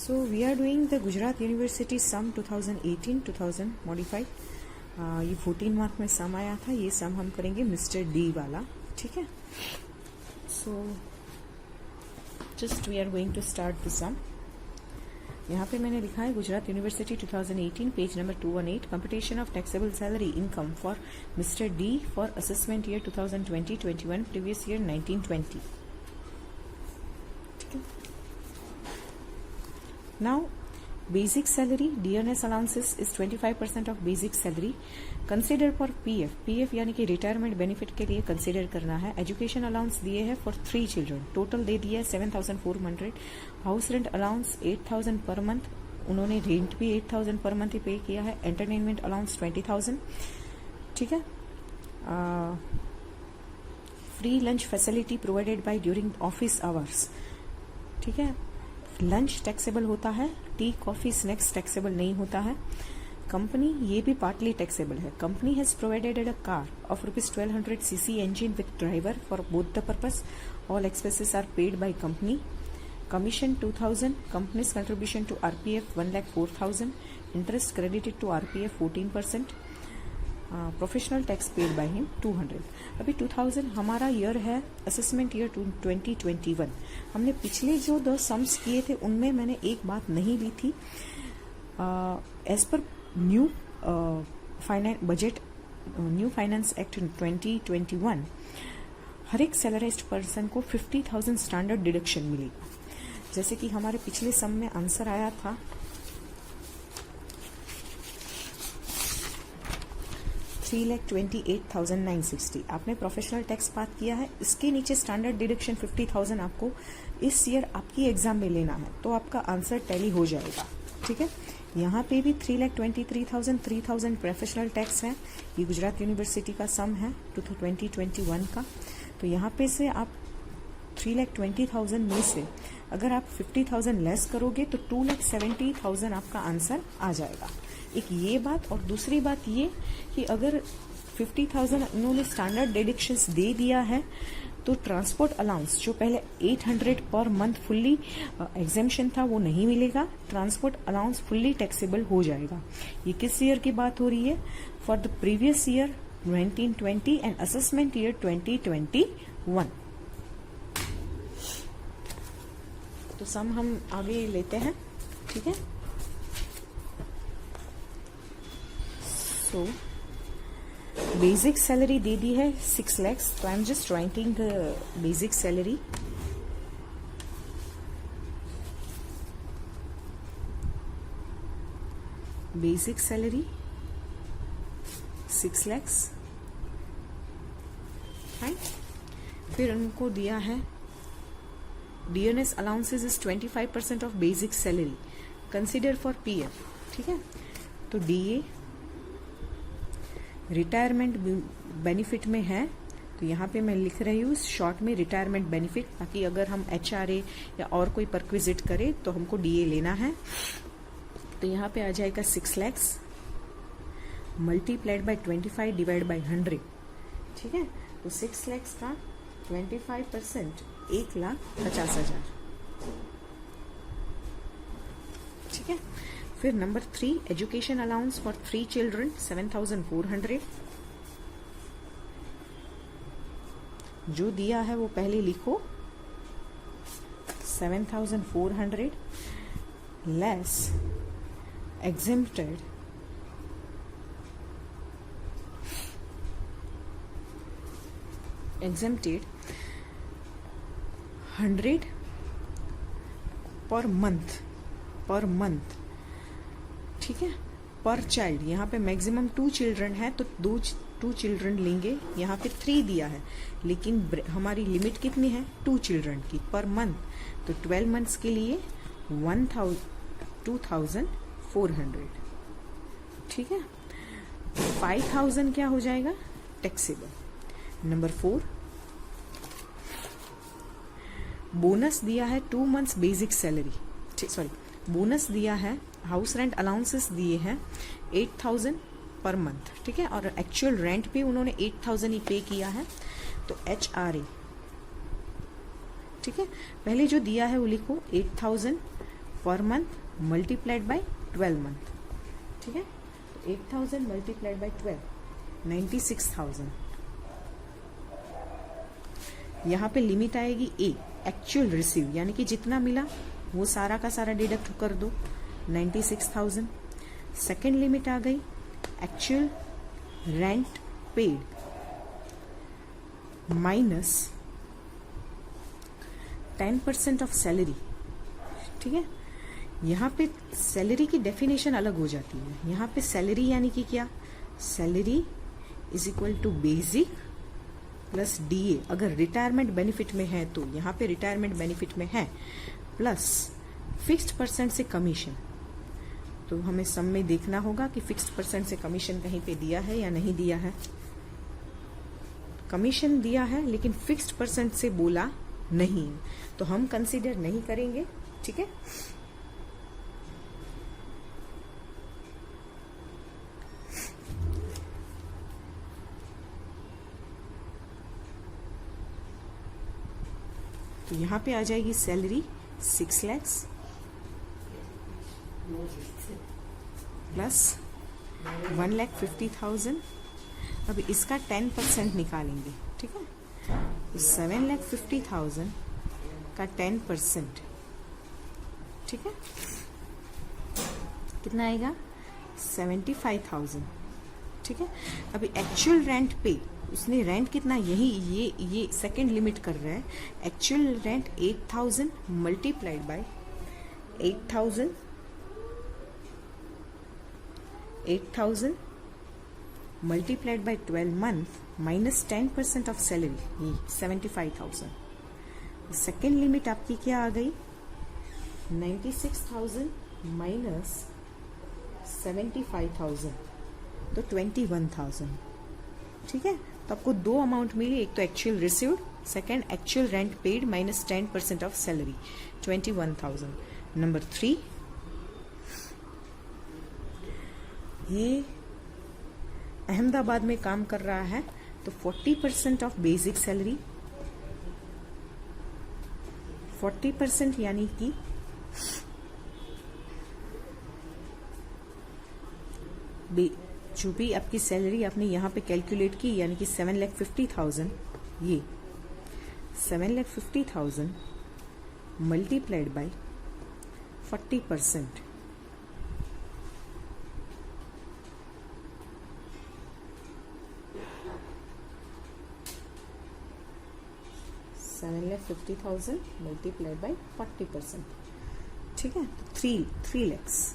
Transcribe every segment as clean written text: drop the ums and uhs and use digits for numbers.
So we are doing the Gujarat University sum 2018-2000 modified. ये 14 mark में सम आया था. ये सम हम करेंगे मिस्टर डी वाला. ठीक है. So just we are going to start the sum. यहाँ पे मैंने लिखा है Gujarat university 2018 page number 218 computation of taxable salary income for mister D for assessment year 2020-21 previous year 1920. ठीक है. Now basic salary dearness allowances is 25% of basic salary. Consider for PF. PF यानी कि retirement benefit के लिए consider करना है. Education allowance दिए है फॉर 3 चिल्ड्रन. टोटल दे दिया है 7,400. House rent allowance 8,000 per month. उन्होंने रेंट भी 8,000 पर मंथ ही पे किया है. Entertainment allowance 20,000. ठीक है. Free lunch facility provided by during office hours. ठीक है. लंच टैक्सेबल होता है. टी कॉफी स्नैक्स टैक्सेबल नहीं होता है. कंपनी ये भी पार्टली टैक्सेबल है. Company has provided a car of ₹1200 cc engine with driver for both the purpose. All expenses are paid by company. Commission 2,000. Company's contribution to RPF 1,04,000. Interest credited to RPF 14%. Professional tax paid by him 200. अभी 2000 हमारा year है assessment year 2021. हमने पिछले जो 2 sums किए थे उनमें मैंने एक बात नहीं ली थी. As per new finance act 2021 हर एक सैलराइज्ड पर्सन को 50,000 स्टैंडर्ड डिडक्शन मिलेगा. जैसे कि हमारे पिछले सम में आंसर आया था 3,28,960. आपने प्रोफेशनल टैक्स बात किया है. इसके नीचे स्टैंडर्ड डिडक्शन 50,000 आपको इस ईयर आपकी एग्जाम में लेना है तो आपका आंसर टैली हो जाएगा. ठीक है. यहाँ पे भी 3,23,000 3,000 प्रोफेशनल टैक्स है. ये गुजरात यूनिवर्सिटी का सम है 2021 का. तो यहाँ पे से आप 3,20,000 में से अगर आप 50,000 लेस करोगे तो 2,70,000 आपका आंसर आ जाएगा. एक ये बात. और दूसरी बात ये कि अगर 50,000 इन्होंने स्टैंडर्ड डिडक्शंस दे दिया है तो ट्रांसपोर्ट अलाउंस जो पहले 800 पर मंथ फुल्ली एग्जेम्पशन था वो नहीं मिलेगा. ट्रांसपोर्ट अलाउंस फुल्ली टैक्सेबल हो जाएगा. ये किस ईयर की बात हो रही है? For the previous year 1920 and assessment year 2021. तो सम हम आगे लेते हैं. ठीक है. सो बेसिक सैलरी दे दी है 6 lakhs. तो I am just writing basic salary. Basic salary 6 lakhs. Right. फिर उनको दिया है dearness allowances is 25% of basic salary. Consider for PF. ठीक है. तो डीए रिटायरमेंट बेनिफिट में है तो यहाँ पे मैं लिख रही हूँ शॉर्ट में रिटायरमेंट बेनिफिट, ताकि अगर हम एचआरए या और कोई परक्विजिट करें तो हमको डीए लेना है. तो यहाँ पे आ जाएगा 6 lakhs multiplied by 25 divide by 100. ठीक है. तो 6 lakhs का 25% 1,50,000. ठीक है. फिर number 3 education allowance for 3 children 7,400. जो दिया है वो पहले लिखो 7,400 less exempted exempted 100 per month. ठीक है. पर चाइल्ड. यहाँ पे मैक्सिमम 2 चिल्ड्रन है तो 2 चिल्ड्रन लेंगे. यहाँ पे 3 दिया है लेकिन हमारी लिमिट कितनी है 2 चिल्ड्रन की पर मंथ. तो 12 मंथ्स के लिए 2,400. ठीक है. 5,000 क्या हो जाएगा टैक्सेबल. नंबर 4 बोनस दिया है 2 months basic salary. Sorry bonus दिया है. हाउस रेंट अलाउंसेस दिए हैं 8,000 पर मंथ. ठीक है. और एक्चुअल रेंट भी उन्होंने 8,000 ही पे किया है. तो HRA. ठीक है. पहले जो दिया है वो लिखो 8,000 per month multiplied by 12 month, ठीक है। तो 8000 मल्टीप्लाइड बाय 12, 96,000। यहाँ पे लिमिट आएगी ए, एक्चुअल रिसीव, यानी कि जितना मिला वो सारा का सारा डिडक्ट कर दो, 96,000। सेकेंड लिमिट आ गई actual rent paid minus 10% of salary, ठीक है। यहाँ पे सैलरी की डेफिनेशन अलग हो जाती है। यहाँ पे सैलरी यानी कि क्या, salary is equal to basic plus DA, अगर रिटायरमेंट बेनिफिट में है तो यहाँ पे रिटायरमेंट बेनिफिट में है, प्लस फिक्स्ड परसेंट से कमीशन। तो हमें सम में देखना होगा कि फिक्स्ड परसेंट से कमीशन कहीं पे दिया है या नहीं दिया है। कमीशन दिया है लेकिन फिक्स्ड परसेंट से बोला नहीं, तो हम कंसीडर नहीं करेंगे, ठीक है। तो यहां पे आ जाएगी सैलरी 6 लाख प्लस 1,50,000। अब इसका 10% निकालेंगे, ठीक है। तो 7,50,000 का 10%, ठीक है, कितना आएगा 75,000, ठीक है। अभी एक्चुअल रेंट पे उसने रेंट कितना, यही ये सेकंड लिमिट कर रहा है। Actual rent 8,000 multiplied by 8,000 multiplied by 12 month minus 10% of salary, ये 75,000। सेकेंड लिमिट आपकी क्या आ गई, 96,000 माइनस 75,000, तो 21,000, ठीक है। तो आपको दो अमाउंट मिली, एक तो actual received, second actual rent paid minus 10% of salary, 21,000। Number 3, ये अहमदाबाद में काम कर रहा है, तो 40% ऑफ बेसिक सैलरी, 40% यानी कि जो भी आपकी सैलरी आपने यहाँ पे कैलकुलेट की, यानी कि 7,50,000, ये 7,50,000 मल्टीप्लाइड बाय 40%, 7,50,000 मल्टीप्लाइड बाय 40%, ठीक है। तो 3 lakhs।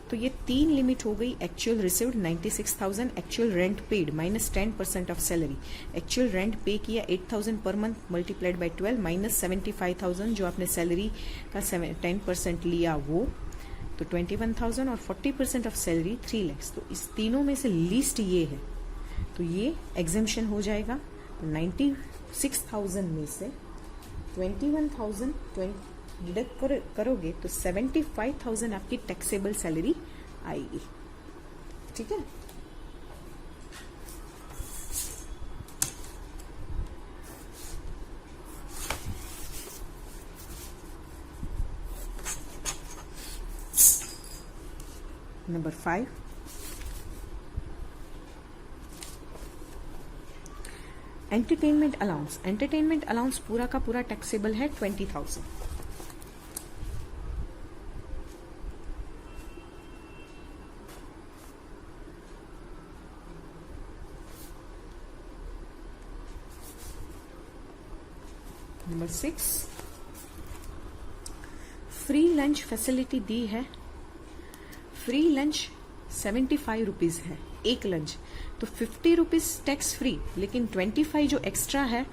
तो ये 3 लिमिट हो गई, actual received 96,000, actual rent paid minus 10% of salary, actual rent पे किया 8,000 per month multiplied by 12 minus 75,000 जो आपने सैलरी का 10% लिया वो, तो 21,000 और 40% ऑफ सैलरी 3 lakhs। तो इस तीनों में से लीस्ट ये है, तो ये एग्जेम्पशन हो जाएगा। तो 96,000 में से 21,000 डिडक्ट करोगे तो 75,000 आपकी टैक्सेबल सैलरी आएगी, ठीक है। Number 5, entertainment allowance. Entertainment allowance पूरा का पूरा टैक्सेबल है 20,000। नंबर 6, फ्री लंच फैसिलिटी दी है। फ्री लंच 75 रुपीज है एक लंच, तो 50 रुपीज टैक्स फ्री, लेकिन 25 जो एक्स्ट्रा है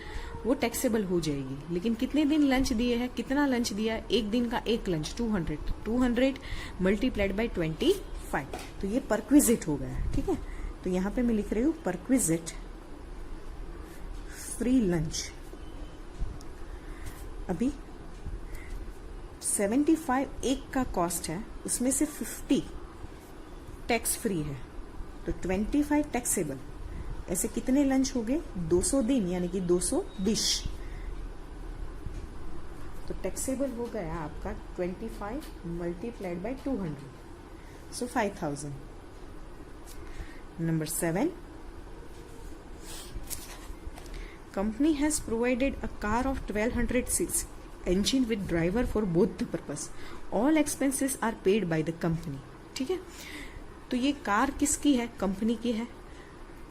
वो टैक्सेबल हो जाएगी। लेकिन कितने दिन लंच दिए हैं, कितना लंच दिया है, एक दिन का एक लंच 200 मल्टीप्लाइड बाय 25, तो ये परक्विजिट हो गया, ठीक है। तो यहां पे मैं लिख रही हूं परक्विजिट फ्री लंच। अभी 75 एक का कॉस्ट है, उसमें से 50 टैक्स फ्री है, तो 25 टैक्सेबल। ऐसे कितने लंच हो गए, 200 दिन, यानी कि 200 डिश, तो टैक्सेबल हो गया आपका 25 multiplied by 200, so 5000. Number 7, company has provided a car of 1200 cc engine with driver for both the purpose. All expenses are paid by the company. ठीक है, तो ये कार किसकी है? कंपनी की है.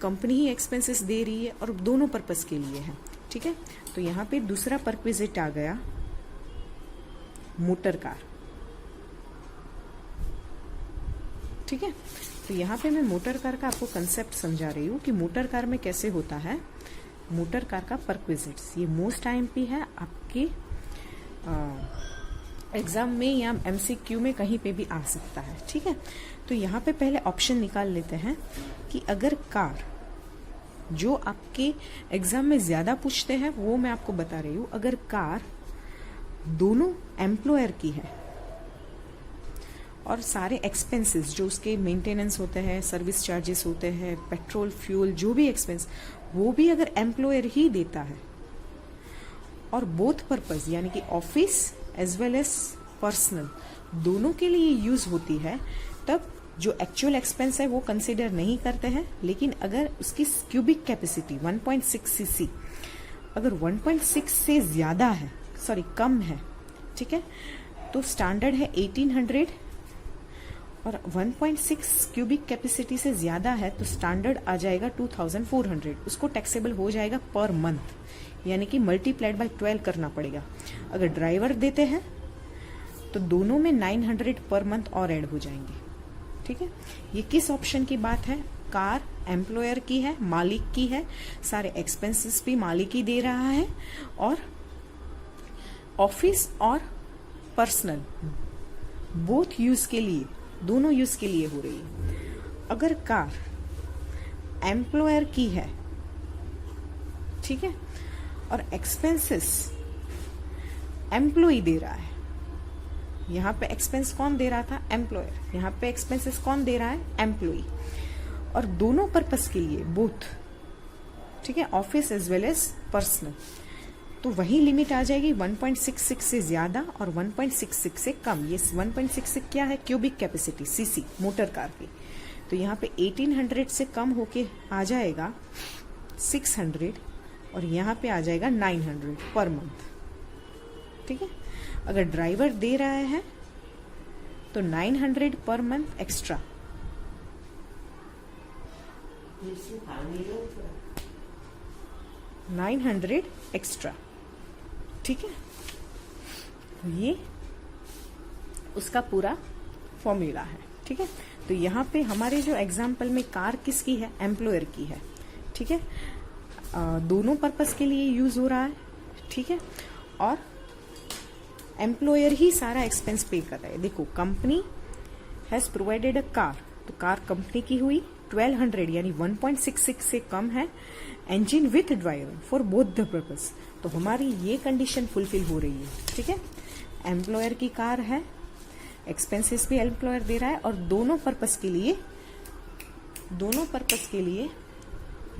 कंपनी ही एक्सपेंसेस दे रही है और दोनों पर्पस के लिए है. ठीक है, तो यहाँ पे दूसरा परक्विजिट आ गया मोटर कार. ठीक है, तो यहाँ पे मैं मोटर कार का आपको कंसेप्ट समझा रही हूँ कि मोटर कार में कैसे होता है. मोटर कार का परक्विजिट्स, ये मोस्ट आईएमपी है आपके एग्जाम में या एमसीक्यू में कहीं पे भी आ सकता है. ठीक है, तो यहाँ पे पहले ऑप्शन निकाल लेते हैं कि अगर कार, जो आपके एग्जाम में ज्यादा पूछते हैं वो मैं आपको बता रही हूँ. अगर कार दोनों एम्प्लॉयर की है और सारे एक्सपेंसेस जो उसके मेंटेनेंस होते हैं, सर्विस चार्जेस होते हैं, पेट्रोल फ्यूल जो भी एक्सपेंस, वो भी अगर एम्प्लॉयर ही देता है और बोथ पर्पस यानी कि office as well as personal दोनों के लिए यूज होती है, तब जो एक्चुअल एक्सपेंस है वो कंसिडर नहीं करते हैं. लेकिन अगर उसकी क्यूबिक कैपेसिटी 1.6 सीसी अगर 1.6 से ज्यादा है, सॉरी कम है, ठीक है, तो स्टैंडर्ड है 1800 और 1.6 क्यूबिक कैपेसिटी से ज्यादा है तो स्टैंडर्ड आ जाएगा 2400. उसको टैक्सेबल हो जाएगा पर मंथ, यानी कि मल्टीप्लाइड बाय 12 करना पड़ेगा. अगर ड्राइवर देते हैं तो दोनों में 900 पर मंथ और ऐड हो जाएंगे. ठीक है, ये किस ऑप्शन की बात है? कार एम्प्लॉयर की है, मालिक की है, सारे एक्सपेंसेस भी मालिक ही दे रहा है और ऑफिस और पर्सनल बोथ यूज के लिए, दोनों यूज के लिए हो रही है. अगर कार एम्प्लॉयर की है, ठीक है, और एक्सपेंसेस एम्प्लॉय दे रहा है, यहां पे एक्सपेंस कौन दे रहा था? एम्प्लॉयर. यहां पे एक्सपेंसेस कौन दे रहा है? एम्प्लॉय. और दोनों पर्पस के लिए बोथ, ठीक है, office as well as personal, तो वही लिमिट आ जाएगी 1.66 से ज्यादा और 1.66 से कम. ये 1.66 क्या है? Cubic capacity, CC, motor car की. तो यहाँ पे 1800 से कम होके आ जाएगा 600 और यहाँ पे आ जाएगा 900 पर मंथ. ठीक है, अगर ड्राइवर दे रहा है तो 900 पर मंथ एक्स्ट्रा. $900 एक्स्ट्रा. ठीक है, तो ये उसका पूरा फॉर्मूला है. ठीक है, तो यहाँ पे हमारे जो एग्जाम्पल में कार किसकी है? एम्प्लॉयर की है. ठीक है, दोनों पर्पस के लिए यूज हो रहा है. ठीक है, और एम्प्लॉयर ही सारा एक्सपेंस पे कर रहा है. देखो, company has provided a car, तो कार कंपनी की हुई. 1200 यानी 1.66 से कम है. Engine with driver for both the purpose, तो हमारी ये कंडीशन फुलफिल हो रही है. ठीक है, एम्प्लॉयर की कार है, एक्सपेंसेस भी एम्प्लॉयर दे रहा है और दोनों पर्पस के लिए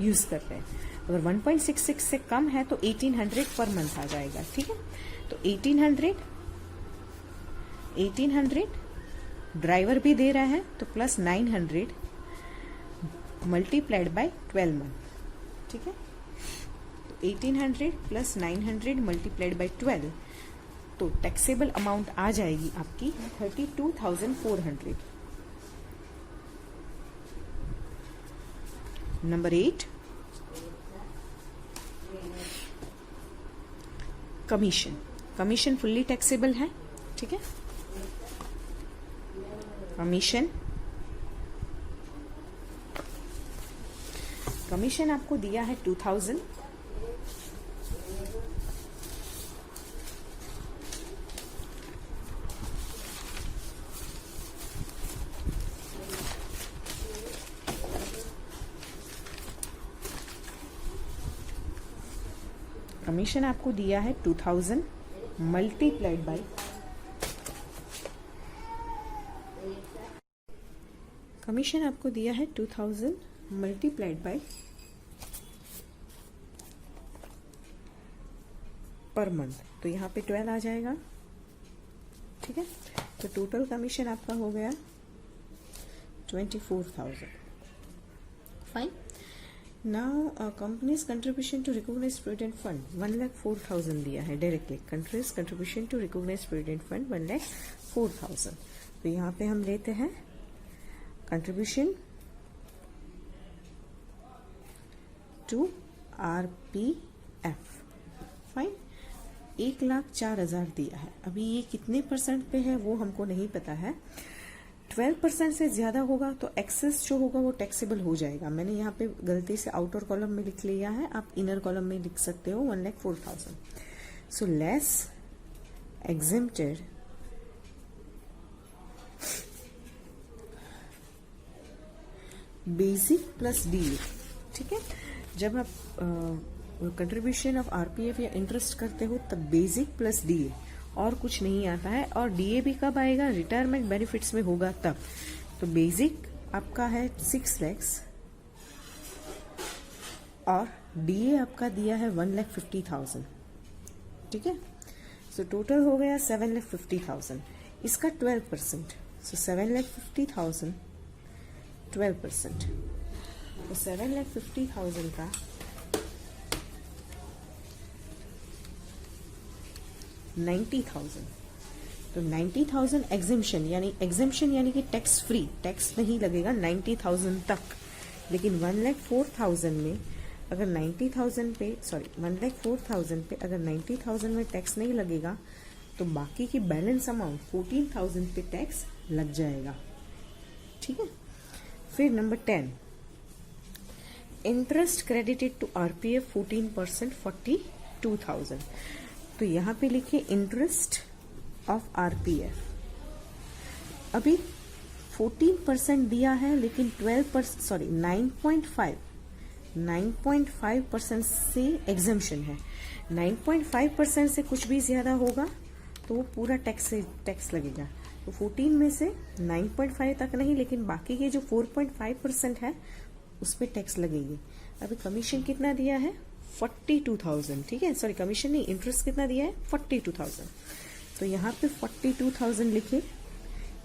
यूज कर रहे हैं. अगर 1.66 से कम है तो 1800 पर मंथ आ जाएगा. ठीक है, तो 1800 ड्राइवर भी दे रहा है तो प्लस 900 मल्टीप्लाइड बाय 12 मंथ. ठीक है, तो 1800 प्लस 900 मल्टीप्लाइड बाय 12, तो टैक्सेबल अमाउंट आ जाएगी आपकी 32,400. Number 8, commission. Commission fully taxable है. ठीक है, कमीशन आपको दिया है 2000. कमीशन आपको दिया है 2000 मल्टीप्लाइड बाय, कमीशन आपको दिया है 2000 मल्टीप्लाइड बाय पर मंथ, तो यहाँ पे 12 आ जाएगा। ठीक है, तो टोटल कमीशन आपका हो गया 24,000। Fine. Now company's contribution to recognised provident fund 1,04,000 दिया है directly. Countries contribution to recognised provident fund 1,04,000। तो यहाँ पे हम लेते हैं कंट्रीब्यूशन टू RPF। फाइन। 1,04,000 दिया है। अभी ये कितने परसेंट पे है वो हमको नहीं पता है। 12% से ज्यादा होगा तो एक्सेस जो होगा वो टैक्सेबल हो जाएगा। मैंने यहाँ पे गलती से आउटर कॉलम में लिख लिया है, आप इनर कॉलम में लिख सकते हो 1,04,000। So less exempted basic plus DA। ठीक है, जब आप कंट्रीब्यूशन ऑफ RPF या इंटरेस्ट करते हो तब बेसिक प्लस DA और कुछ नहीं आता है। और DA भी कब आएगा, रिटायरमेंट बेनिफिट्स में होगा तब। तो बेसिक आपका है 6 लाख और DA आपका दिया है 1,50,000। ठीक है, सो टोटल हो गया 7,50,000। इसका 12%, सो 7,50,000 12%, तो 7,50,000 का 90,000। तो 90,000 एग्जेम्पशन यानी कि टैक्स फ्री, टैक्स नहीं लगेगा 90,000 तक। लेकिन 1,04,000 में अगर 90,000 पे 1,04,000 पे अगर 90,000 में टैक्स नहीं लगेगा तो बाकी की बैलेंस अमाउंट 14,000 पे टैक्स लग जाएगा। ठीक है, फिर number 10, interest credited to RPF 14% 42,000। तो यहां पे लिखिए इंटरेस्ट ऑफ RPF। अभी 14% दिया है लेकिन 9.5% से एग्जेम्पशन है। 9.5% से कुछ भी ज्यादा होगा तो वो पूरा टैक्स लगेगा। तो 14 में से 9.5 तक नहीं, लेकिन बाकी के जो 4.5% है उस पर टैक्स लगेगी। अभी कमीशन कितना दिया है 42,000। ठीक है, सॉरी कमीशन नहीं, इंटरेस्ट कितना दिया है 42,000। तो यहाँ पे 42,000 लिखे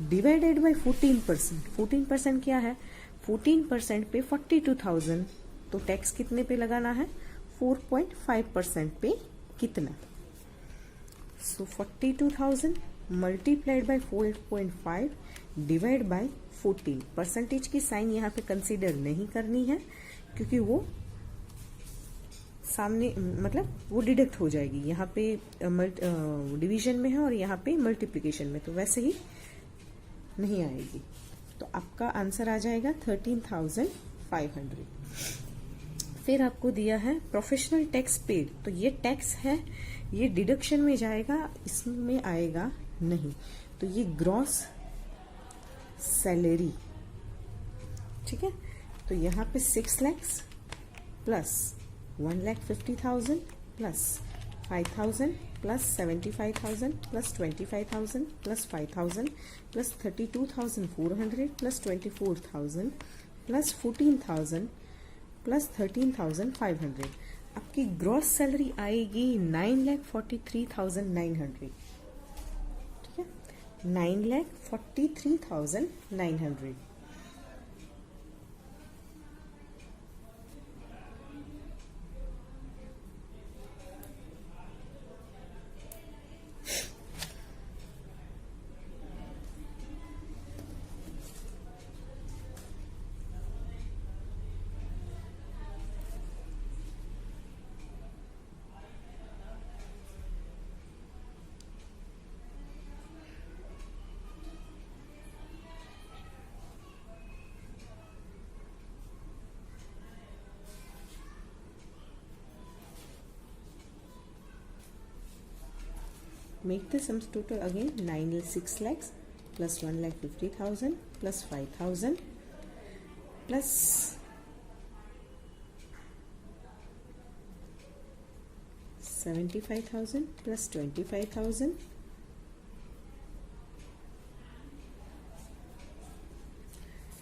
डिवाइडेड बाय 14%। 14% क्या है, 14% पे 42,000, तो टैक्स कितने पे लगाना है 4.5% पे कितना। सो 42,000 multiplied by 4.5 divide by 14। Percentage की साइन यहाँ पे कंसीडर नहीं करनी है क्योंकि वो सामने मतलब वो डिडक्ट हो जाएगी। यहाँ पे डिवीजन में है और यहाँ पे मल्टीप्लिकेशन में, तो वैसे ही नहीं आएगी। तो आपका आंसर आ जाएगा 13,500। फिर आपको दिया है प्रोफेशनल टैक्स पेड। तो ये टैक्स है, ये डिडक्शन में जाएगा, इसमें आएगा नहीं। तो ये ग्रॉस सैलरी। ठीक है, तो यहाँ पे 6 lakh plus 1,50,000 plus 5,000 plus 75,000 plus 25,000 plus 5,000 plus 32,400 plus 24,000 plus 14,000 plus 13,500। आपकी ग्रॉस सैलरी आएगी 9,43,900। ठीक है, 9,43,900। Make the sums total again 6 lakhs plus 1,50,000 plus 5,000 plus 75,000 plus 25,000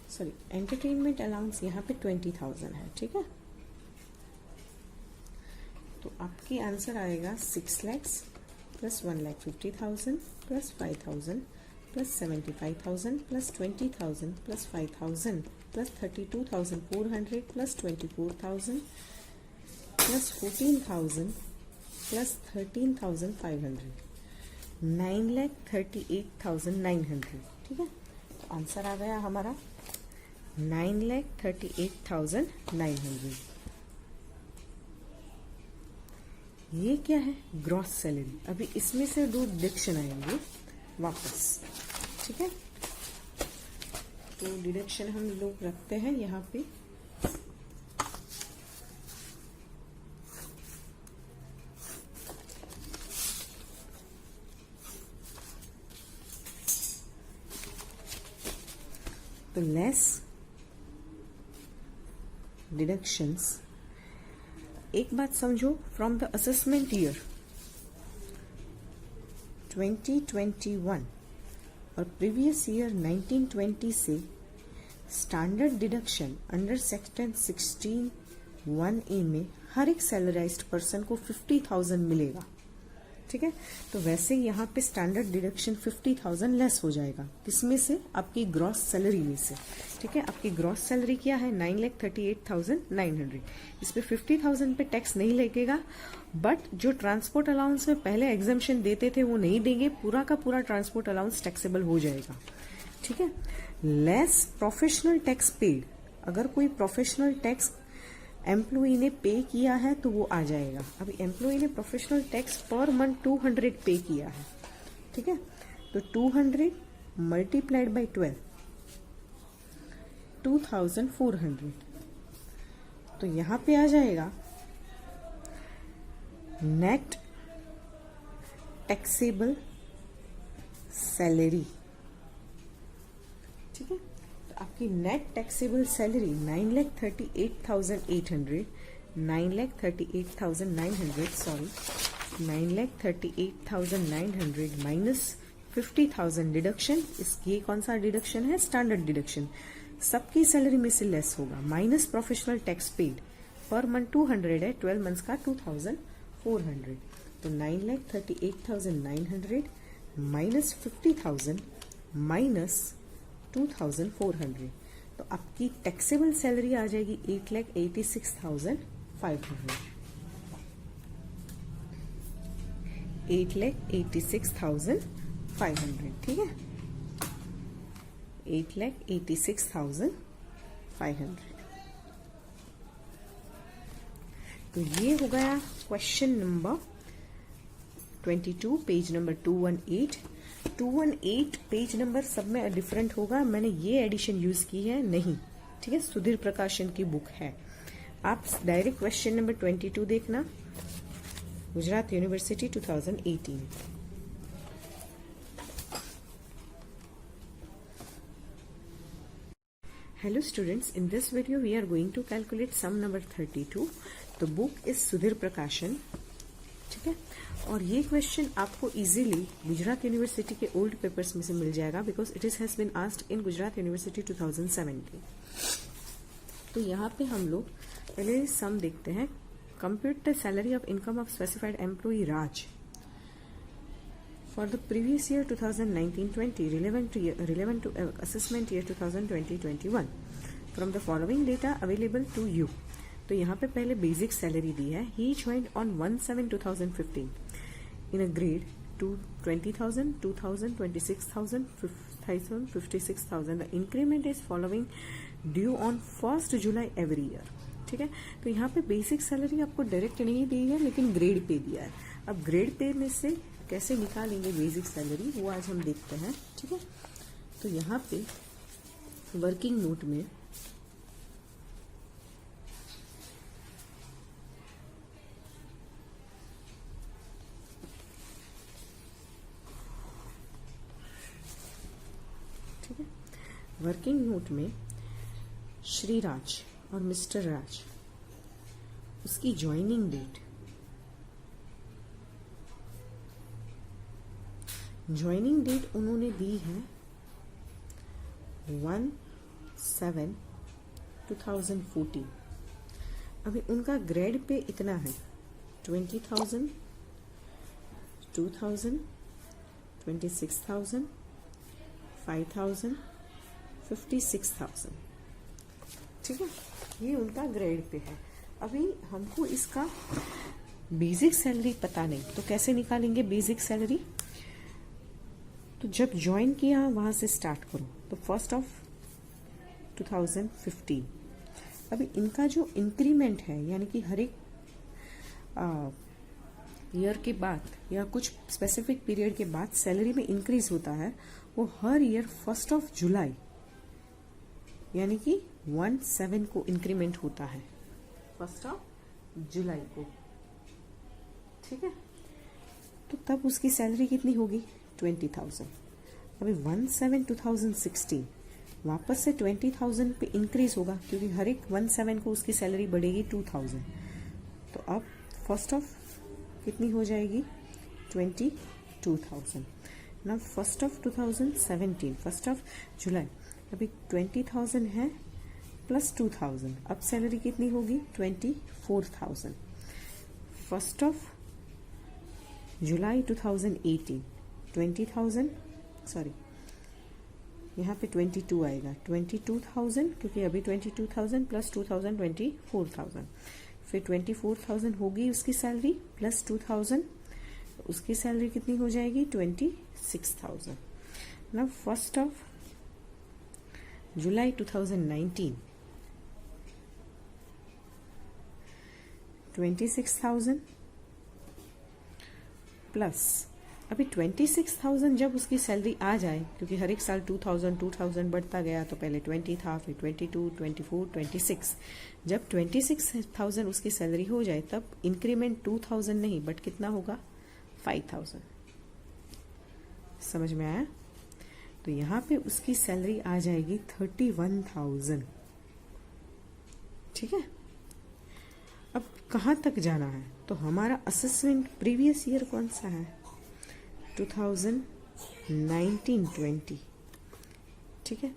sorry entertainment allowance यहाँ पे 20,000 है। ठीक है, तो आपकी आंसर आएगा 6 lakhs plus 1,50,000 plus 5,000 plus 75,000 plus 20,000 plus 5,000 plus 32,400 plus 24,000 plus 14,000 plus 13,500 9,38,900। ठीक है, तो आंसर आ गया हमारा 9,38,900। ये क्या है? Gross salary. अभी इसमें से 2 डिडक्शन आएंगे वापस। ठीक है, तो डिडक्शन हम लोग रखते हैं यहाँ पे। तो लेस डिडक्शंस। एक बात समझो, फ्रॉम द असेसमेंट ईयर 2021 और प्रीवियस ईयर 1920 से standard deduction under section 16(1)(a) में हर एक सैलराइज्ड पर्सन को 50,000 मिलेगा। ठीक है, तो वैसे यहाँ पे स्टैंडर्ड डिडक्शन 50,000 लेस हो जाएगा। किसमें से? आपकी ग्रॉस सैलरी में से। ठीक है, आपकी ग्रॉस सैलरी क्या है? 9,38,900। इस पे 50,000 पे टैक्स नहीं लगेगा, बट जो ट्रांसपोर्ट अलाउंस में पहले एग्जम्पशन देते थे वो नहीं देंगे, पूरा का पूरा ट्रांसपोर्ट अलाउंस टैक्सेबल हो जाएगा। ठीक है, लेस प्रोफेशनल टैक्स पेड। अगर कोई प्रोफेशनल टैक्स एम्प्लॉई ने पे किया है तो वो आ जाएगा। अभी एम्प्लॉई ने प्रोफेशनल टैक्स पर मंथ 200 पे किया है। ठीक है, तो 200 मल्टीप्लाइड बाई 12 2,400। तो यहां पे आ जाएगा नेट टैक्सेबल सैलरी। ठीक है, तो आपकी net taxable salary 9,38,800 9,38,900 sorry 9,38,900 minus 50,000 deduction. ये कौन सा डिडक्शन है? Standard deduction. सबकी सैलरी में से लेस होगा, minus professional tax paid. Per month 200 है, 12 मंथ्स का 2,400। तो 9,38,900 माइनस 50,000 माइनस 2,400। तो आपकी टैक्सेबल सैलरी आ जाएगी 8,86,500। 8,86,500। ठीक है, 8,86,500। तो ये हो गया question number 22, page number 218। 218 page number सब में डिफरेंट होगा, मैंने ये एडिशन यूज की है नहीं। ठीक है, सुधीर प्रकाशन की बुक है। आप डायरेक्ट क्वेश्चन नंबर 22 देखना, Gujarat university 2018। Hello students, in this video we are going to calculate sum number 32. तो बुक इज सुधीर प्रकाशन। ठीक है, और ये क्वेश्चन आपको इजीली गुजरात यूनिवर्सिटी के ओल्ड पेपर्स में से मिल जाएगा, because it is has been asked in Gujarat University 2017। तो यहाँ पे हम लोग पहले सम देखते हैं। Compute the salary of income of specified employee Raj for the previous year 2019-20 relevant to assessment year 2020-21 from the following data available to you। तो यहाँ पे पहले बेसिक सैलरी दी है। He joined on 1/7/2015 in a grade to 20,000, 2,000, 26,000, 5,000, 56,000। The increment is following due on 1st July every year। ठीक है, तो यहाँ पे बेसिक सैलरी आपको डायरेक्ट नहीं दी है, लेकिन ग्रेड पे दिया है। अब ग्रेड पे में से कैसे निकालेंगे बेसिक सैलरी, वो आज हम देखते हैं। ठीक है, तो यहाँ पे वर्किंग नोट में ठीक है, वर्किंग नोट में श्रीराज और मिस्टर राज, उसकी ज्वाइनिंग डेट, ज्वाइनिंग डेट उन्होंने दी है 1/7/2014। अभी उनका ग्रेड पे इतना है, 20,000, 2,000, 26,000, 5,000, 56,000। ठीक है, ये उनका ग्रेड पे है। अभी हमको इसका बेसिक सैलरी पता नहीं, तो कैसे निकालेंगे बेसिक सैलरी? तो जब ज्वाइन किया वहां से स्टार्ट करो, तो 1 2015। अभी इनका जो इंक्रीमेंट है, यानी कि हर एक ईयर के बाद या कुछ स्पेसिफिक पीरियड के बाद सैलरी में इंक्रीज होता है, वो हर ईयर 1 जुलाई यानी कि 17 को इंक्रीमेंट होता है, 1 जुलाई को। ठीक है, तो तब उसकी सैलरी कितनी होगी? 20,000। अभी 17/2016 वापस से 20,000 पे इंक्रीज होगा, क्योंकि हर एक 17 को उसकी सैलरी बढ़ेगी 2,000। तो अब 1 कितनी हो जाएगी? 22,000। ना 1 2017, 1 जुलाई, अभी 20,000 है प्लस 2,000, अब सैलरी कितनी होगी? 24,000। 1 जुलाई 2018 20,000, सॉरी यहाँ पे 22 आएगा, 22,000, क्योंकि अभी 22,000 प्लस 2,000 24,000। फिर 24,000 होगी उसकी सैलरी प्लस 2,000, उसकी सैलरी कितनी हो जाएगी? 26,000। ना 1 जुलाई 2019 26,000 प्लस अभी 26,000 जब उसकी सैलरी आ जाए, क्योंकि हर एक साल 2,000 बढ़ता गया, तो पहले 20 था, फिर 22, 24, 26। जब 26,000 उसकी सैलरी हो जाए, तब इंक्रीमेंट 2,000 नहीं बट कितना होगा? 5,000। समझ में आया? तो यहाँ पे उसकी सैलरी आ जाएगी 31,000। ठीक है, अब कहाँ तक जाना है? तो हमारा असेसमेंट प्रीवियस ईयर कौन सा है? 2019-20। ठीक है,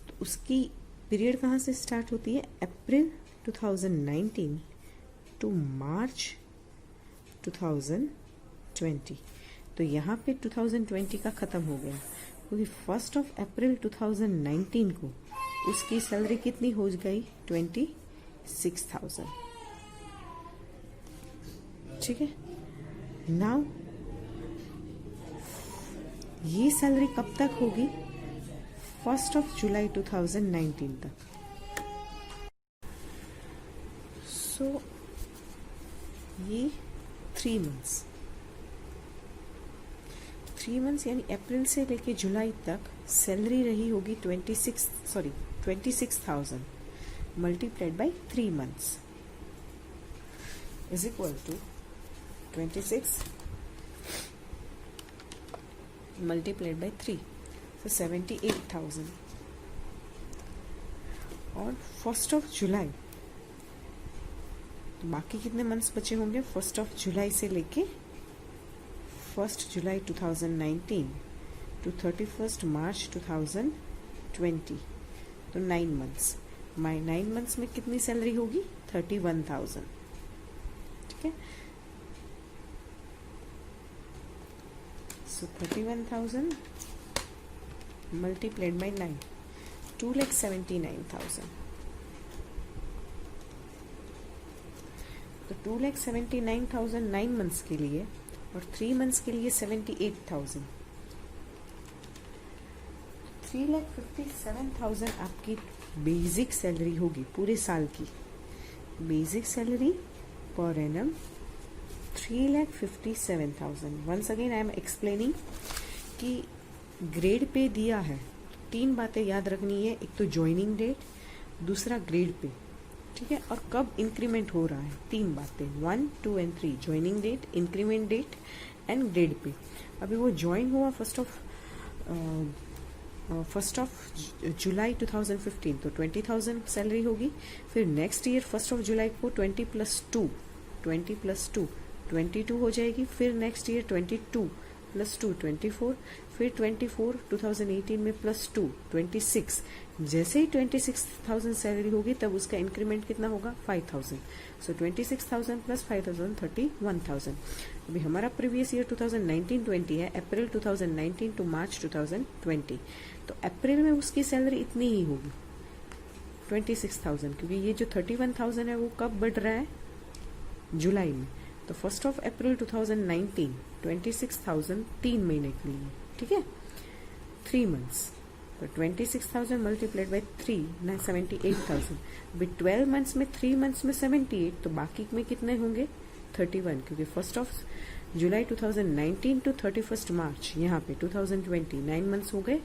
तो उसकी पीरियड कहाँ से स्टार्ट होती है? अप्रैल 2019 टू मार्च 2020। तो यहाँ पे 2020 का खत्म हो गया, क्योंकि 1 अप्रैल 2019 को उसकी सैलरी कितनी हो गई? 26,000। ठीक है, नाउ ये सैलरी कब तक होगी? 1 जुलाई 2019 तक। सो ये 3 मंथ्स यानी अप्रैल से लेके जुलाई तक सैलरी रही होगी 26,000 मल्टीप्लाइड बाई 3 months इज इक्वल टू 26 मल्टीप्लाइड बाई 3, so 78,000। और 1 जुलाई, तो बाकी कितने मंथ्स बचे होंगे? 1 जुलाई से लेके 1 जुलाई 2019 टू 31 मार्च 2020, तो 9 मंथ्स। 9 मंथ्स में कितनी सैलरी होगी? 31,000। ठीक है, सो 31,000 मल्टीप्लाइड बाई 9, 2,79,000। तो 2,79,000 9 मंथ्स के लिए, और 3 मंथ्स के लिए 78,000। 3,57,000 आपकी बेसिक सैलरी होगी पूरे साल की। Basic salary per annum 3,57,000। Once again I am explaining कि ग्रेड पे दिया है, 3 बातें याद रखनी है। एक तो ज्वाइनिंग डेट, दूसरा ग्रेड पे, ठीक है, और कब इंक्रीमेंट हो रहा है। 3 बातें, 1, 2 and 3, joining date, increment date and grade pay. अभी वो ज्वाइन हुआ 1 जुलाई 2015, तो 20,000 सैलरी होगी। फिर नेक्स्ट ईयर 1 जुलाई को 20 + 2 22 हो जाएगी। फिर नेक्स्ट ईयर 22 + 2 24, फिर 24 2018 में +2 26, जैसे ही 26,000 सैलरी होगी तब उसका इंक्रीमेंट कितना होगा 5,000। सो 26,000 + 5,000 31,000। अभी हमारा प्रीवियस ईयर 2019-20 है, अप्रैल 2019 टू मार्च 2020, तो अप्रैल में उसकी सैलरी इतनी ही होगी 26,000, क्योंकि ये जो 31,000 है वो कब बढ़ रहा है, जुलाई में। तो 1 अप्रैल 2019 26,000 3 महीने के लिए, ठीक है, 3 मंथ्स। तो 26,000 मल्टीप्लाइड बाई 3 ना 78,000। अभी 12 मंथ्स में 3 मंथ्स में 78, तो बाकी में कितने होंगे 31, क्योंकि 1 जुलाई 2019 टू 31 मार्च यहाँ पे 2020 9 मंथ्स हो गए।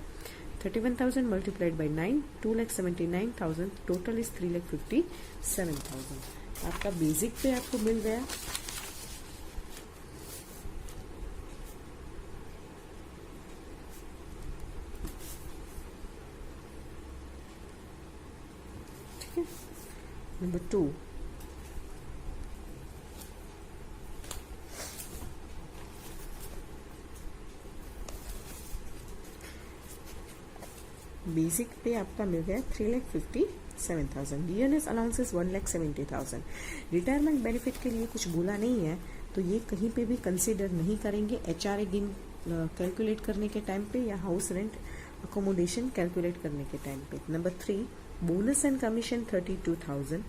31,000 मल्टीप्लाइड बाई 9 2,79,000, टोटल इज 3,57,000। आपका बेसिक पे आपको मिल गया। ठीक है, नंबर 2, बेसिक पे आपका मिल गया 3,57,000। DNS allowances 1,70,000। रिटायरमेंट बेनिफिट के लिए कुछ बोला नहीं है, तो ये कहीं पे भी कंसीडर नहीं करेंगे एचआरए गिन कैलकुलेट करने के टाइम पे या हाउस रेंट अकोमोडेशन कैलकुलेट करने के टाइम पे। Number 3, bonus and commission 32,000।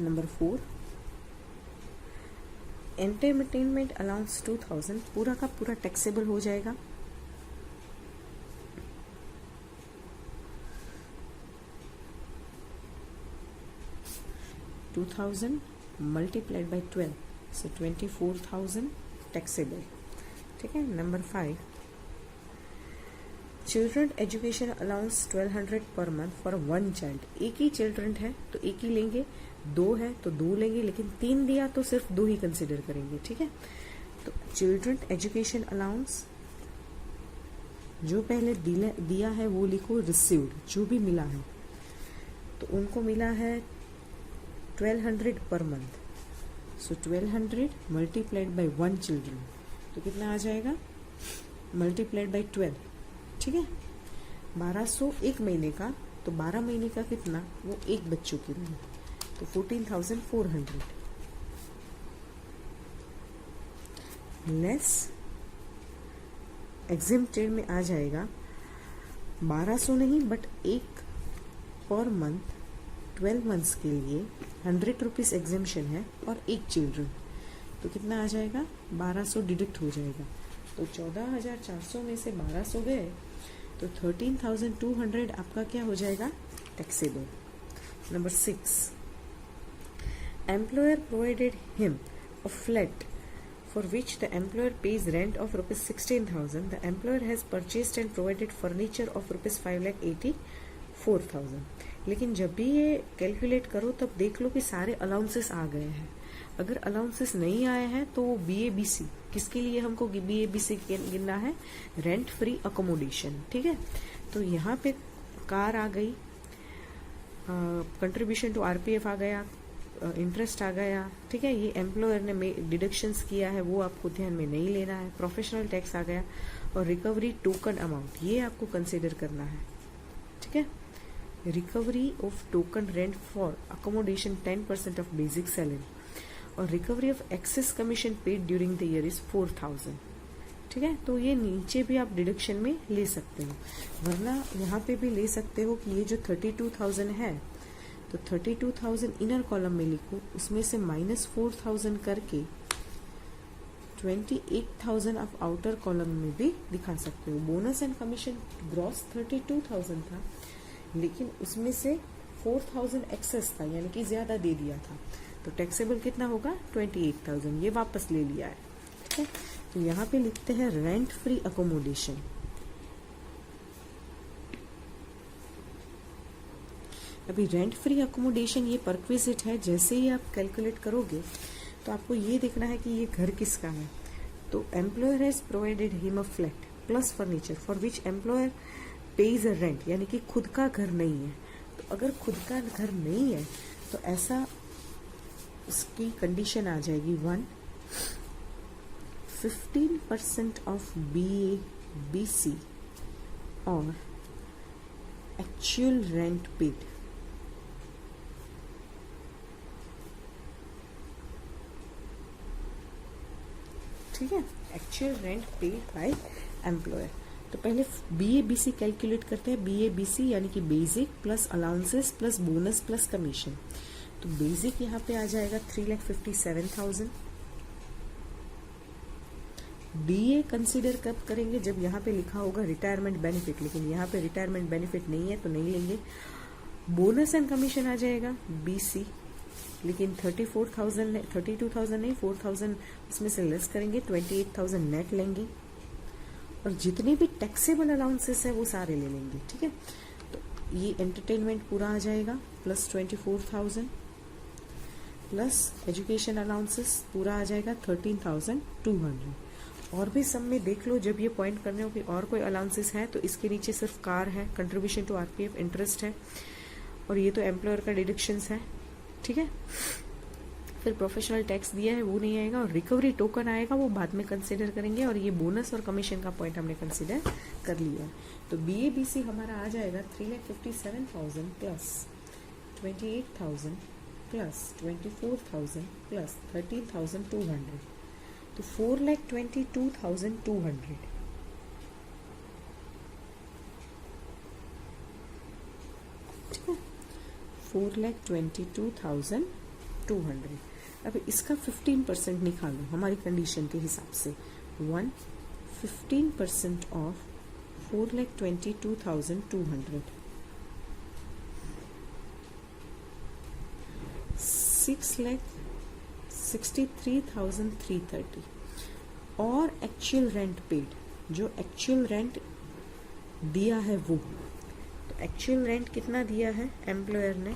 Number 4, entertainment allowance 2,000, पूरा का पूरा टैक्सेबल हो जाएगा। $2,000 मल्टीप्लाइड बाई 12, सो 24,000 टैक्सेबल, ठीक है। Number 5, children education allowance 1,200 per month for 1 child. एक ही चिल्ड्रन है तो एक ही लेंगे, 2 है तो 2 लेंगे, लेकिन 3 दिया तो सिर्फ 2 ही कंसिडर करेंगे, ठीक है। तो चिल्ड्रन एजुकेशन अलाउंस जो पहले दिया है वो लिखो रिसीव्ड, जो भी मिला है तो उनको मिला है 1,200 per month. So 1,200 multiplied by 1 children, तो कितना आ जाएगा मल्टीप्लाइड बाई 12, ठीक है। 1200 एक महीने का, तो 12 महीने का कितना, वो एक बच्चों के लिए, तो 14,400 लेस एग्जेम्प्टेड में आ जाएगा 1200 नहीं बट एक पर मंथ 12 मंथ्स के लिए 100 रुपीज एग्जेम्पशन है और एक चिल्ड्रन, तो कितना आ जाएगा 1200 डिडक्ट हो जाएगा। तो 14,400 में से 1200 गए तो 13,200 आपका क्या हो जाएगा taxable. Number 6, employer provided him a flat for which the employer pays rent of rupees 16,000. The employer has purchased and provided furniture of rupees 5,84,000. लेकिन जब भी ये कैलकुलेट करो तब देख लो कि सारे अलाउंसेस आ गए हैं। अगर अलाउंसेस नहीं आए हैं तो BABC, किसके लिए हमको BABC गिनना है, रेंट फ्री अकोमोडेशन, ठीक है। तो यहाँ पे कार आ गई, कंट्रीब्यूशन टू RPF आ गया, इंटरेस्ट आ गया, ठीक है। ये एम्प्लॉयर ने डिडक्शंस किया है वो आपको ध्यान में नहीं लेना है। प्रोफेशनल टैक्स आ गया और रिकवरी टोकन अमाउंट, ये आपको कंसिडर करना है, ठीक है। Recovery of token rent for accommodation 10% of basic salary और recovery of excess commission paid during the year is 4,000, ठीक है। तो ये नीचे भी आप डिडक्शन में ले सकते हो, वरना यहाँ पे भी ले सकते हो कि ये जो 32,000 है तो 32,000 इनर कॉलम में लिखो, उसमें से -4,000 करके 28,000 आप आउटर कॉलम में भी दिखा सकते हो। बोनस एंड कमीशन ग्रॉस 32,000 था, लेकिन उसमें से 4,000 एक्सेस था, यानी कि ज्यादा दे दिया था, तो टैक्सेबल कितना होगा 28,000, ये वापस ले लिया है, ठीक है। तो यहाँ पे लिखते हैं रेंट फ्री अकोमोडेशन। अभी रेंट फ्री अकोमोडेशन ये परक्विजिट है, जैसे ही आप कैलकुलेट करोगे तो आपको ये देखना है कि ये घर किसका है। तो employer has provided him a flat plus furniture for which employer page a rent, यानी कि खुद का घर नहीं है, तो अगर खुद का घर नहीं है तो ऐसा उसकी कंडीशन आ जाएगी 15% ऑफ BC और एक्चुअल रेंट पेड। ठीक है, actual rent paid by employer. तो पहले BABC कैलकुलेट करते हैं। BABC यानी कि basic plus allowances plus bonus plus commission. तो बेसिक यहाँ पे आ जाएगा 3,57,000। DA कंसीडर कब करेंगे? जब यहाँ पे लिखा होगा रिटायरमेंट बेनिफिट, लेकिन यहाँ पे रिटायरमेंट बेनिफिट नहीं है तो नहीं लेंगे। बोनस एंड कमीशन आ जाएगा BC, लेकिन 32,000 नहीं, 4,000 उसमें से लेस करेंगे, 28,000 नेट लेंगे और जितने भी टैक्सेबल अलाउंसेस है वो सारे ले लेंगे। ठीक है, तो ये एंटरटेनमेंट पूरा आ जाएगा प्लस 24,000 प्लस एजुकेशन अलाउंसेस पूरा आ जाएगा 13,200। और भी सब में देख लो, जब ये पॉइंट करने हो कि और कोई अलाउंसेस है तो इसके नीचे सिर्फ कार है, कंट्रीब्यूशन टू RPF इंटरेस्ट है और ये तो एम्प्लॉयर का डिडक्शंस है। ठीक है, फिर प्रोफेशनल टैक्स दिया है वो नहीं आएगा और रिकवरी टोकन आएगा वो बाद में कंसिडर करेंगे। और ये बोनस और कमीशन का पॉइंट हमने कंसिडर कर लिया है। तो BABC हमारा आ जाएगा 3,57,000 प्लस 28,000 प्लस 24,000 प्लस 13,200, तो 4,22,200। ठीक है, 4,22,200। अब इसका 15% निकालो हमारी कंडीशन के हिसाब से। 15% ऑफ 4,22,200 6,63,330 और एक्चुअल रेंट पेड, जो एक्चुअल रेंट दिया है वो। तो एक्चुअल रेंट कितना दिया है एम्प्लॉयर ने?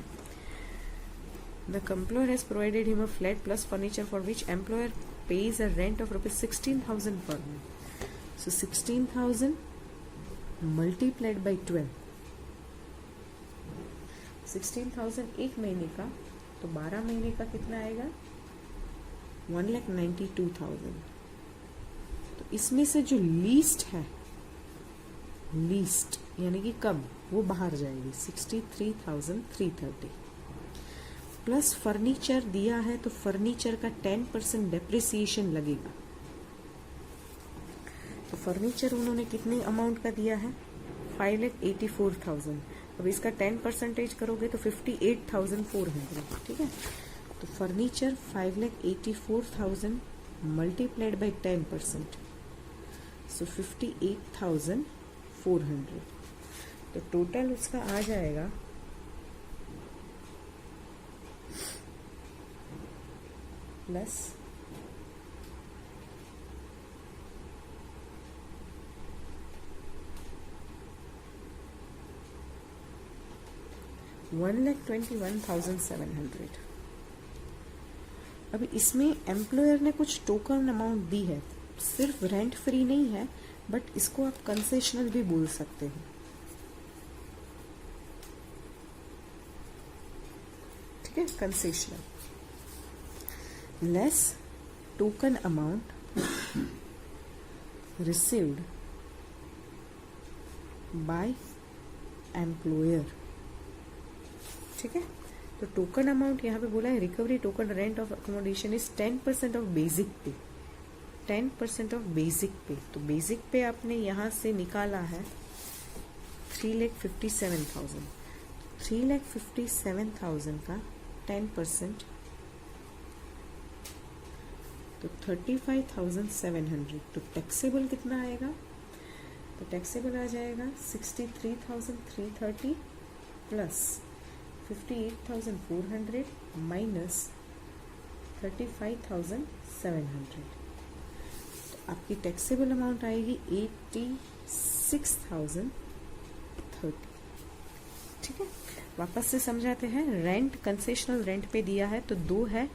The employer has provided him a flat plus furniture for which employer pays a rent of ₹16,000 per month. So 16,000 multiplied by 12. 16,000 एक महीने का, तो 12 महीने का कितना आएगा? 1,92,000। तो इसमें से जो लीस्ट है, लीस्ट यानी कि कम, वो बाहर जाएगी 63,330 प्लस फर्नीचर दिया है तो फर्नीचर का 10% डेप्रिसिएशन लगेगा। तो फर्नीचर उन्होंने कितने अमाउंट का दिया है? 5,84,000। अब इसका 10% करोगे तो 58,400। ठीक है, तो फर्नीचर 5,84,000 मल्टीप्लाइड बाई 10%, सो 58,400। तो टोटल उसका आ जाएगा प्लस 1,21,700। अभी इसमें एम्प्लॉयर ने कुछ टोकन अमाउंट दी है, सिर्फ रेंट फ्री नहीं है, बट इसको आप कंसेशनल भी बोल सकते हो। ठीक है, concessional less token amount received by employer. ठीक है, तो टोकन अमाउंट यहाँ पे बोला है recovery token rent of accommodation is 10% of basic पे, 10% ऑफ बेसिक पे। तो बेसिक पे आपने यहाँ से निकाला है 3,57,000। 3,57,000 का 10% तो 35,700। तो टैक्सेबल कितना आएगा? तो टैक्सेबल आ जाएगा 63,330 प्लस 58,400 माइनस 35,700। तो आपकी टैक्सेबल अमाउंट आएगी 86,030। ठीक है, वापस से समझाते हैं। रेंट कंसेशनल रेंट पे दिया है तो दो है,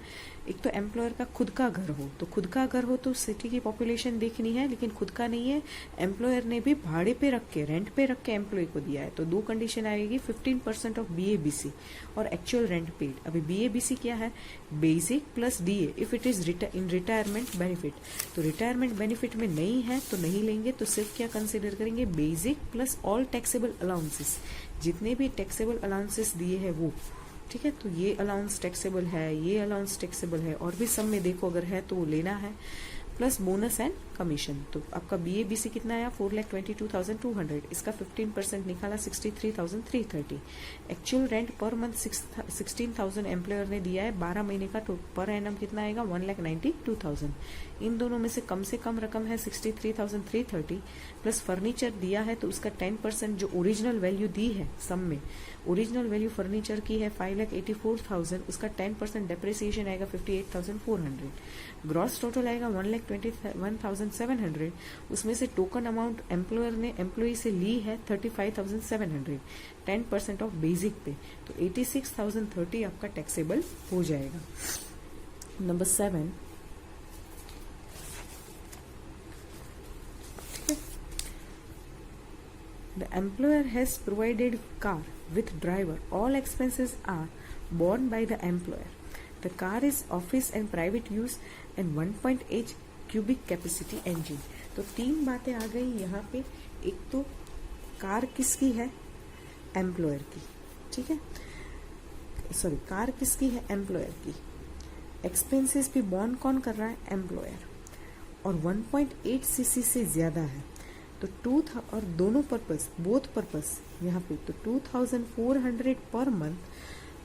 एक तो एम्प्लॉयर का खुद का घर हो, तो खुद का घर हो तो सिटी की पॉपुलेशन देखनी है, लेकिन खुद का नहीं है, एम्प्लॉयर ने भी भाड़े पे रख के, रेंट पे रख के एम्प्लॉय को दिया है, तो दो कंडीशन आएगी, 15% ऑफ BABC और एक्चुअल रेंट पेड। अभी BABC क्या है, basic plus DA if it is in retirement benefit. तो रिटायरमेंट बेनिफिट में नहीं है तो नहीं लेंगे, तो सिर्फ क्या कंसिडर करेंगे, basic plus all taxable allowances, जितने भी टैक्सेबल अलाउंसेस दिए हैं वो, ठीक है। तो ये अलाउंस टैक्सेबल है, ये अलाउंस टैक्सेबल है, और भी सब में देखो अगर है तो वो लेना है, प्लस बोनस एंड कमीशन। तो आपका BABC कितना आया, 4,22,200, इसका 15% निकाला 63,330। Actual rent per month 16,000 employer ने दिया है, 12 महीने का, तो पर एनम कितना आएगा, 1,92,000। इन दोनों में से कम रकम है 63,330, प्लस फर्नीचर दिया है तो उसका 10% जो ओरिजिनल वैल्यू दी है सम में, ओरिजिनल वैल्यू फर्नीचर की है 5,84,000, उसका 10% डेप्रिसिएशन आएगा 58,400। ग्रॉस टोटल आएगा 1,21,700, उसमें से टोकन अमाउंट एम्प्लॉयर ने एम्प्लॉई से ली है 35,700, 10% ऑफ बेसिक पे, तो 86,030 आपका टैक्सेबल हो जाएगा। Number 7, the employer has provided car with driver. All expenses are borne by the employer. The car is office and private use and 1.8 cubic capacity engine. तो तीन बातें आ गई यहाँ पे। एक तो कार किसकी है, एम्प्लॉयर की, ठीक है, सॉरी कार किसकी है, एम्प्लॉयर की। एक्सपेंसेस भी बॉर्न कौन कर रहा है, एम्प्लॉयर, और 1.8 सीसी से ज्यादा है तो और दोनों पर्पस, बोथ पर्पस यहाँ पे, तो 2,400 पर मंथ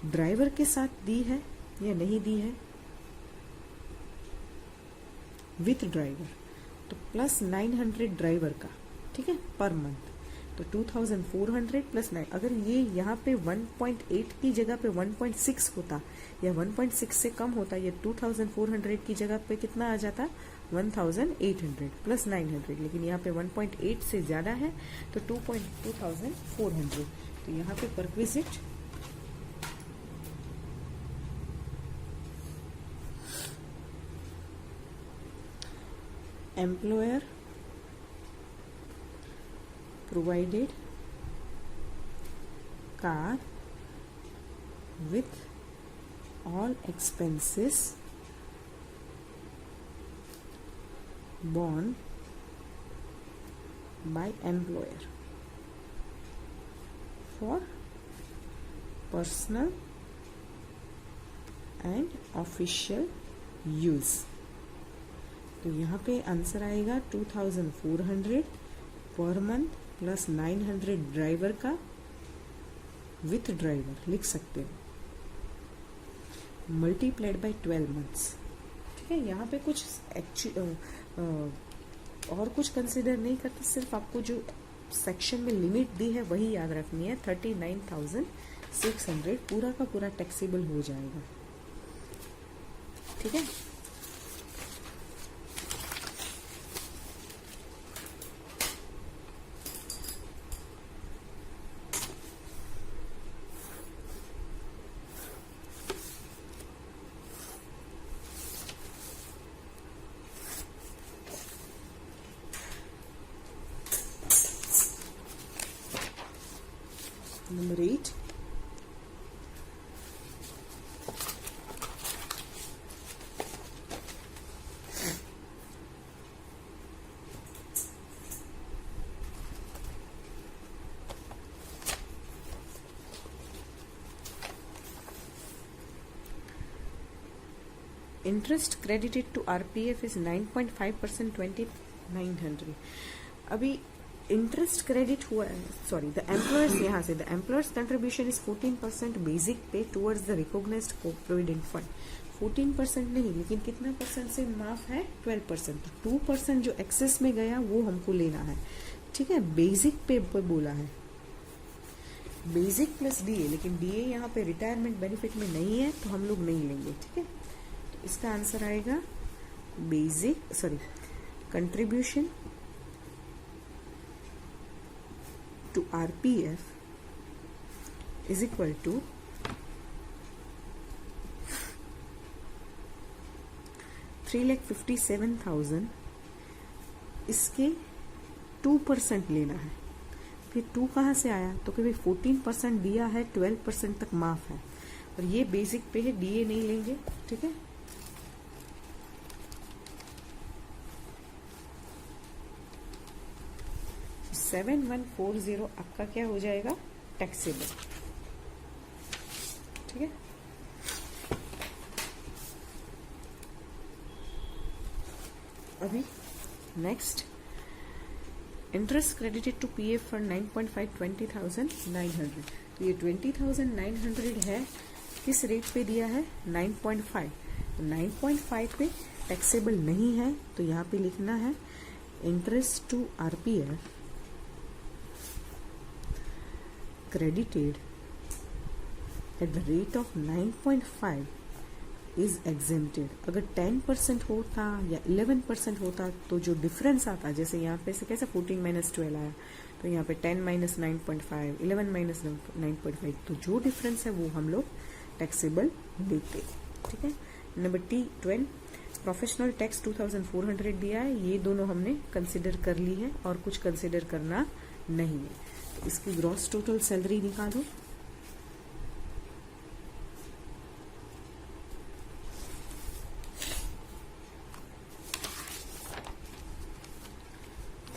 ड्राइवर के साथ दी है या नहीं दी है, विथ ड्राइवर, तो प्लस 900 ड्राइवर का, ठीक है, पर मंथ, तो 2,400 प्लस 9। अगर ये यहाँ पे 1.8 की जगह पे 1.6 होता या 1.6 से कम होता, ये 2,400 की जगह पे कितना आ जाता, 1,800 प्लस 900, लेकिन यहाँ पे 1.8 से ज्यादा है तो 2,400। तो यहाँ पे perquisite employer provided car with all expenses borne by employer for personal and official use। तो यहाँ पे आंसर आएगा 2,400 पर मंथ प्लस 900 ड्राइवर का, विथ ड्राइवर लिख सकते हो, मल्टीप्लाइड बाय 12 मंथ्स, ठीक है। यहाँ पे कुछ और कुछ कंसिडर नहीं करते, सिर्फ आपको जो सेक्शन में लिमिट दी है वही याद रखनी है, 39,600 पूरा का पूरा टैक्सेबल हो जाएगा, ठीक है। Number 8, interest credited to RPF is 9.5%, 2,900। अभी इंटरेस्ट क्रेडिट हुआ है, सॉरी द एम्प्लॉयर्स, यहाँ से the employers contribution is 14% basic pay towards the recognised provident fund. 14% नहीं, लेकिन कितना परसेंट से माफ है, 12%। तो 2% जो एक्सेस में गया वो हमको लेना है, ठीक है। बेसिक पे बोला है, बेसिक प्लस DA, लेकिन DA यहाँ पे रिटायरमेंट बेनिफिट में नहीं है तो हम लोग नहीं लेंगे, ठीक है। तो इसका आंसर आएगा basic, sorry contribution to RPF is equal to 3,57,000, इसके 2% लेना है। फिर 2 कहाँ से आया, तो कि भाई 14% दिया है, 12% तक माफ है, और ये बेसिक पे है, डीए नहीं लेंगे, ठीक है। तो 7140 आपका क्या हो जाएगा, टैक्सेबल, ठीक है। अभी next, interest credited to PF for 9.5 20,900। तो ये 20,900 है, किस रेट पे दिया है, 9.5। तो 9.5 पे टैक्सेबल नहीं है, तो यहाँ पे लिखना है interest to RPF credited at the rate of 9.5 is exempted. अगर 10% होता या 11% होता तो जो डिफरेंस आता, जैसे यहाँ पे से कैसे 14 - 12 आया, तो यहाँ पे 10 - 9.5, 11 - 9.5, तो जो डिफरेंस है वो हम लोग टैक्सेबल लेते, ठीक है। नंबर T12, प्रोफेशनल टैक्स 2400 दिया है, ये दोनों हमने कंसिडर कर ली है और कुछ कंसिडर करना नहीं है। तो इसकी ग्रॉस टोटल सैलरी निकालो,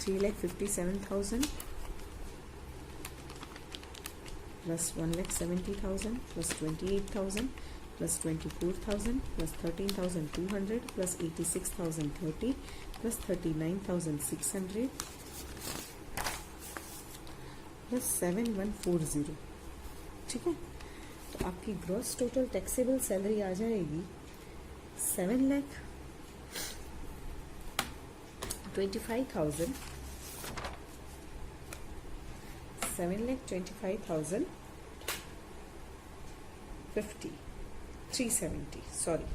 $3,57,000 plus 1,70,000 plus 28,000 plus 24,000 plus 13,200 plus 86,030 plus 39,600 plus 7,140, ठीक है। तो आपकी ग्रॉस टोटल टैक्सेबल सैलरी आ जाएगी 7,25,000 7,25,050 370, सॉरी